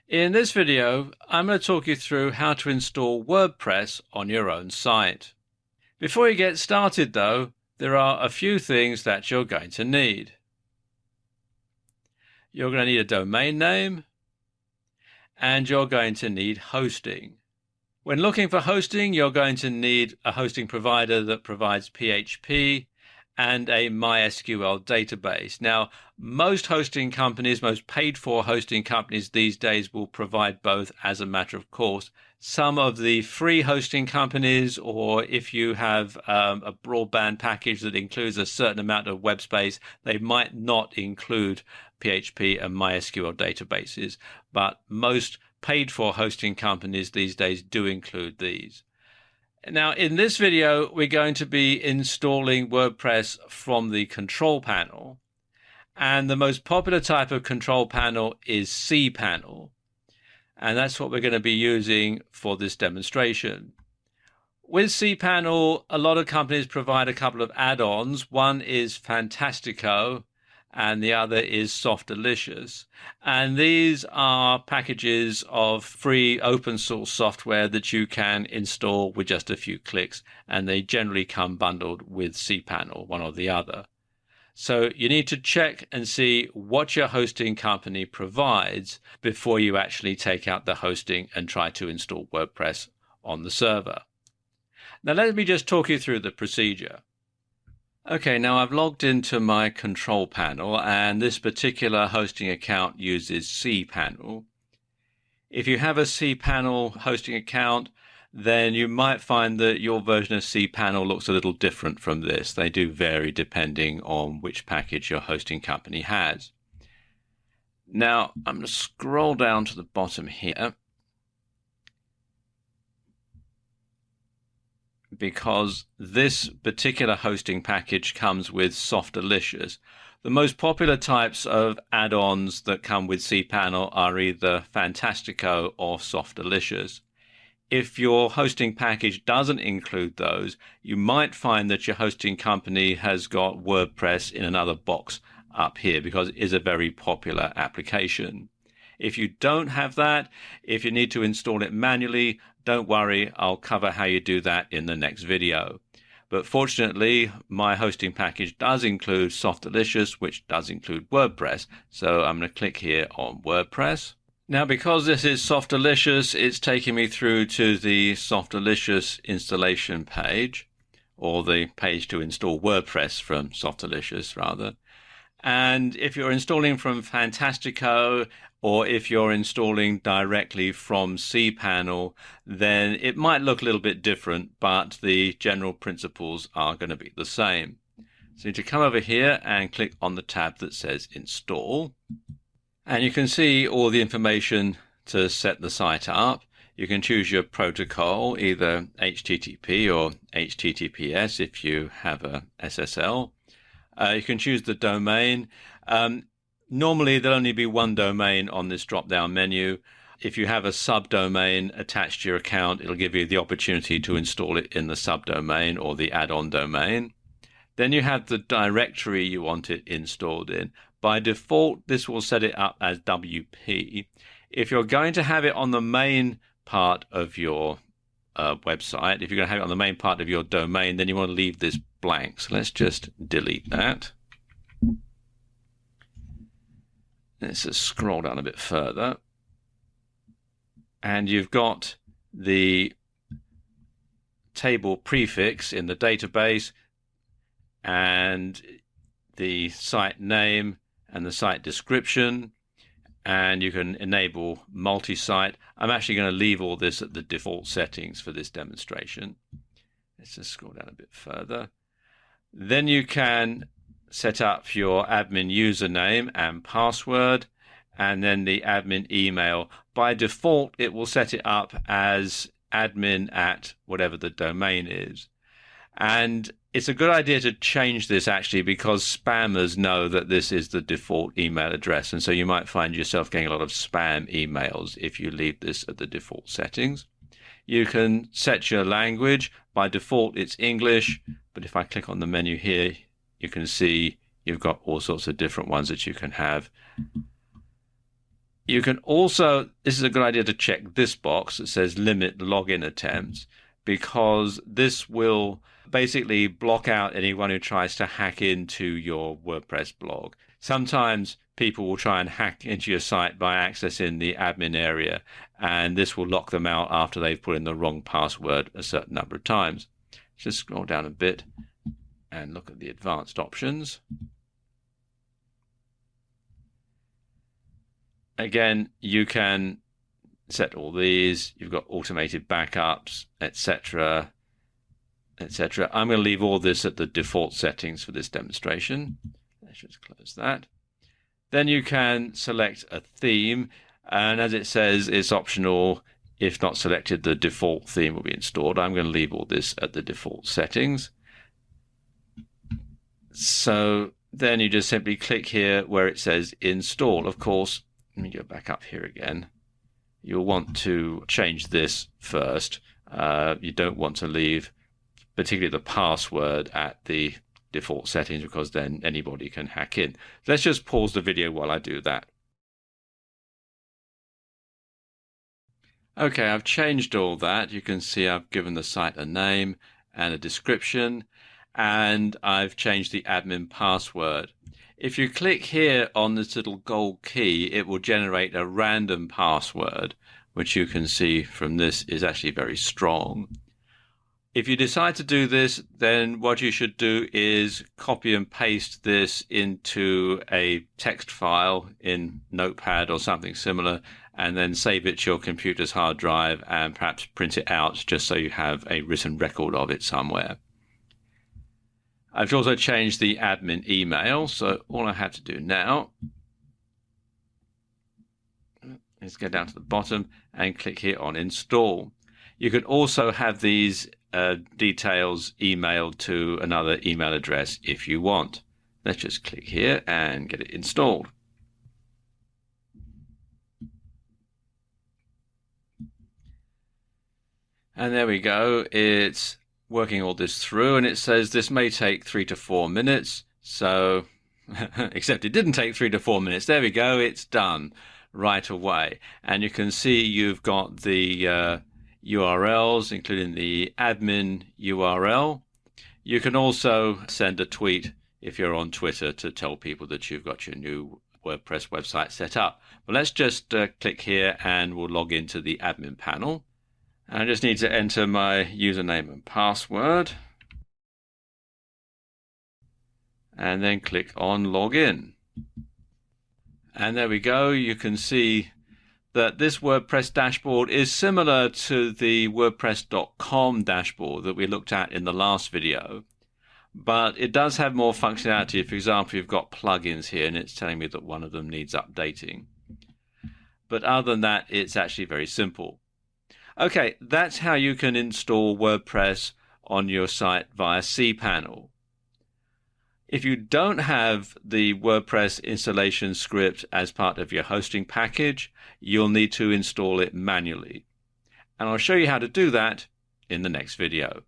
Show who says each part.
Speaker 1: In this video, I'm going to talk you through how to install WordPress on your own site. Before you get started though, there are a few things that you're going to need. You're going to need a domain name, and you're going to need hosting. When looking for hosting, you're going to need a hosting provider that provides PHP and a MySQL database. Now, most hosting companies, most paid-for hosting companies these days will provide both as a matter of course. Some of the free hosting companies, or if you have a broadband package that includes a certain amount of web space, they might not include PHP and MySQL databases, but most paid-for hosting companies these days do include these. Now, in this video, we're going to be installing WordPress from the control panel. And the most popular type of control panel is cPanel. And that's what we're going to be using for this demonstration. With cPanel, a lot of companies provide a couple of add-ons. One is Fantastico, and the other is Softalicious. And these are packages of free open source software that you can install with just a few clicks, and they generally come bundled with cPanel, one or the other. So you need to check and see what your hosting company provides before you actually take out the hosting and try to install WordPress on the server. Now let me just talk you through the procedure. Okay, now I've logged into my control panel, and this particular hosting account uses cPanel. If you have a cPanel hosting account, then you might find that your version of cPanel looks a little different from this. They do vary depending on which package your hosting company has. Now, I'm going to scroll down to the bottom here, because this particular hosting package comes with Softalicious. The most popular types of add-ons that come with cPanel are either Fantastico or Softalicious. If your hosting package doesn't include those, you might find that your hosting company has got WordPress in another box up here, because it is a very popular application. If you don't have that, if you need to install it manually, don't worry, I'll cover how you do that in the next video. But fortunately, my hosting package does include Softalicious, which does include WordPress. So I'm going to click here on WordPress. Now, because this is Softalicious, it's taking me through to the Softalicious installation page, or the page to install WordPress from Softalicious, rather. And if you're installing from Fantastico, or if you're installing directly from cPanel, then it might look a little bit different, but the general principles are going to be the same. So you need to come over here and click on the tab that says Install. And you can see all the information to set the site up. You can choose your protocol, either HTTP or HTTPS if you have a SSL. You can choose the domain. Normally, there'll only be one domain on this drop-down menu. If you have a subdomain attached to your account, it'll give you the opportunity to install it in the subdomain or the add-on domain. Then you have the directory you want it installed in. By default, this will set it up as WP. If you're going to have it on the main part of your website, if you're going to have it on the main part of your domain, then you want to leave this blank. So let's just delete that. Let's just scroll down a bit further. And you've got the table prefix in the database, and the site name and the site description, and you can enable multi-site. I'm actually going to leave all this at the default settings for this demonstration. Let's just scroll down a bit further. Then you can set up your admin username and password, and then the admin email. By default, it will set it up as admin at whatever the domain is. And it's a good idea to change this actually, because spammers know that this is the default email address, and so you might find yourself getting a lot of spam emails if you leave this at the default settings. You can set your language. By default it's English, but if I click on the menu here, you can see you've got all sorts of different ones that you can have. You can also, this is a good idea to check this box that says limit login attempts, because this will basically block out anyone who tries to hack into your WordPress blog. Sometimes people will try and hack into your site by accessing the admin area, and this will lock them out after they've put in the wrong password a certain number of times. Just scroll down a bit and look at the advanced options. Again, you can set all these. You've got automated backups, etc., etc. I'm going to leave all this at the default settings for this demonstration. Let's just close that. Then you can select a theme, and as it says, it's optional. If not selected, the default theme will be installed. I'm going to leave all this at the default settings. So then you just simply click here where it says install. Of course, let me go back up here again. You'll want to change this first. You don't want to leave particularly the password at the default settings, because then anybody can hack in. Let's just pause the video while I do that. Okay, I've changed all that. You can see I've given the site a name and a description, and I've changed the admin password. If you click here on this little gold key, it will generate a random password, which you can see from this is actually very strong. If you decide to do this, then what you should do is copy and paste this into a text file in Notepad or something similar, and then save it to your computer's hard drive and perhaps print it out just so you have a written record of it somewhere. I've also changed the admin email, so all I have to do now is go down to the bottom and click here on install. You can also have these details emailed to another email address if you want. Let's just click here and get it installed. And there we go. It's working all this through, and it says this may take 3 to 4 minutes. So, except it didn't take 3 to 4 minutes. There we go. It's done right away. And you can see you've got the URLs, including the admin URL. You can also send a tweet if you're on Twitter to tell people that you've got your new WordPress website set up. But let's just click here and we'll log into the admin panel. I just need to enter my username and password, and then click on login. And there we go. You can see that this WordPress dashboard is similar to the WordPress.com dashboard that we looked at in the last video, but it does have more functionality. For example, you've got plugins here, and it's telling me that one of them needs updating. But other than that, it's actually very simple. Okay, that's how you can install WordPress on your site via cPanel. If you don't have the WordPress installation script as part of your hosting package, you'll need to install it manually. And I'll show you how to do that in the next video.